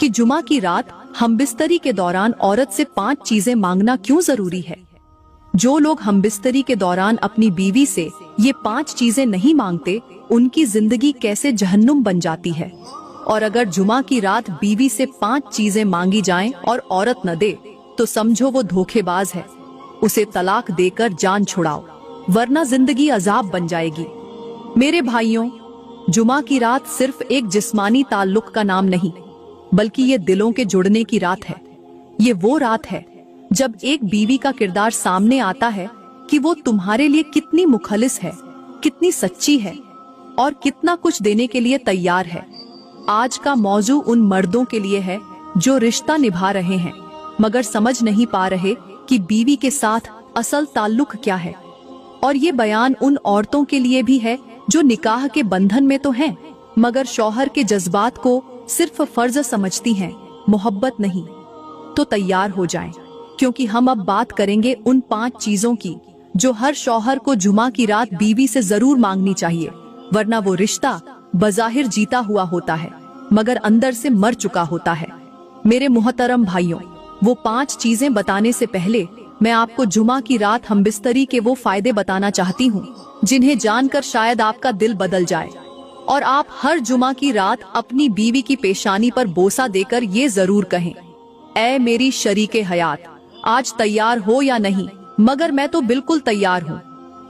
कि जुमा की रात हमबिस्तरी के दौरान औरत से 5 चीजें मांगना क्यों जरूरी है। जो लोग हमबिस्तरी के दौरान अपनी बीवी से ये 5 चीजें नहीं मांगते, उनकी जिंदगी कैसे जहन्नुम बन जाती है। और अगर जुमा की रात बीवी से 5 चीजें मांगी जाएं और औरत न दे, तो समझो वो धोखेबाज है। उसे तलाक देकर जान छुड़ाओ, वरना जिंदगी अजाब बन जाएगी। मेरे भाइयों, जुमा की रात सिर्फ एक जिस्मानी ताल्लुक का नाम नहीं, बल्कि ये दिलों के जुड़ने की रात है। ये वो रात है जब एक बीवी का किरदार सामने आता है कि वो तुम्हारे लिए कितनी मुखलिस है, कितनी सच्ची है और कितना कुछ देने के लिए तैयार है। आज का मौजू उन मर्दों के लिए है जो रिश्ता निभा रहे हैं मगर समझ नहीं पा रहे कि बीवी के साथ असल ताल्लुक क्या है। और ये बयान उन औरतों के लिए भी है जो निकाह के बंधन में तो हैं, मगर शौहर के जज्बात को सिर्फ फर्ज समझती हैं, मोहब्बत नहीं। तो तैयार हो जाएं, क्योंकि हम अब बात करेंगे उन 5 चीजों की जो हर शौहर को जुमा की रात बीवी से जरूर मांगनी चाहिए, वरना वो रिश्ता बज़ाहिर जीता हुआ होता है मगर अंदर से मर चुका होता है। मेरे मुहतरम भाइयों, वो 5 चीजें बताने से पहले मैं आपको जुमा की रात हमबिस्तरी के वो फायदे बताना चाहती हूँ जिन्हें जानकर शायद आपका दिल बदल जाए और आप हर जुमा की रात अपनी बीवी की पेशानी पर बोसा देकर ये जरूर कहें, ऐ मेरी शरीके हयात, आज तैयार हो या नहीं, मगर मैं तो बिल्कुल तैयार हूँ।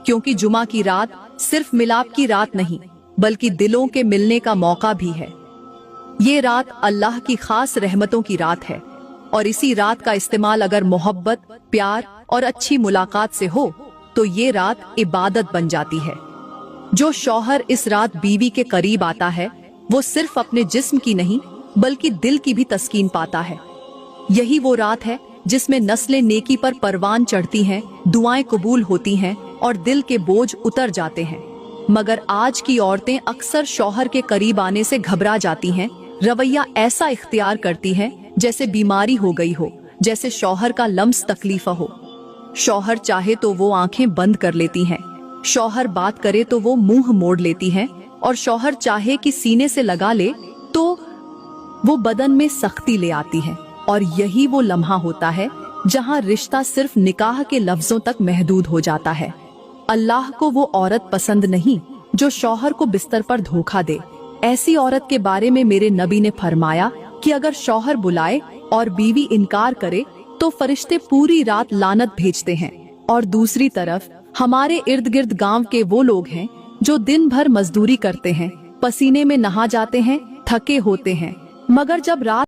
क्योंकि जुमा की रात सिर्फ मिलाप की रात नहीं, बल्कि दिलों के मिलने का मौका भी है। ये रात अल्लाह की खास रहमतों की रात है और इसी रात का इस्तेमाल अगर मोहब्बत, प्यार और अच्छी मुलाकात से हो तो ये रात इबादत बन जाती है। जो शौहर इस रात बीवी के करीब आता है, वो सिर्फ अपने जिस्म की नहीं बल्कि दिल की भी तस्कीन पाता है। यही वो रात है जिसमें नस्लें नेकी पर परवान चढ़ती हैं, दुआएं कबूल होती हैं और दिल के बोझ उतर जाते हैं। मगर आज की औरतें अक्सर शौहर के करीब आने से घबरा जाती हैं, रवैया ऐसा इख्तियार करती हैं जैसे बीमारी हो गई हो, जैसे शौहर का लम्स तकलीफ हो। शौहर चाहे तो वो आंखें बंद कर लेती हैं, शौहर बात करे तो वो मुंह मोड़ लेती हैं और शौहर चाहे कि सीने से लगा ले तो वो बदन में सख्ती ले आती है। और यही वो लम्हा होता है जहां रिश्ता सिर्फ निकाह के लफ्जों तक महदूद हो जाता है। अल्लाह को वो औरत पसंद नहीं जो शौहर को बिस्तर पर धोखा दे। ऐसी औरत के बारे में मेरे नबी ने फरमाया कि अगर शौहर बुलाए और बीवी इनकार करे तो फरिश्ते पूरी रात लानत भेजते हैं। और दूसरी तरफ हमारे इर्द गिर्द गांव के वो लोग हैं जो दिन भर मजदूरी करते हैं, पसीने में नहा जाते हैं, थके होते हैं, मगर जब रात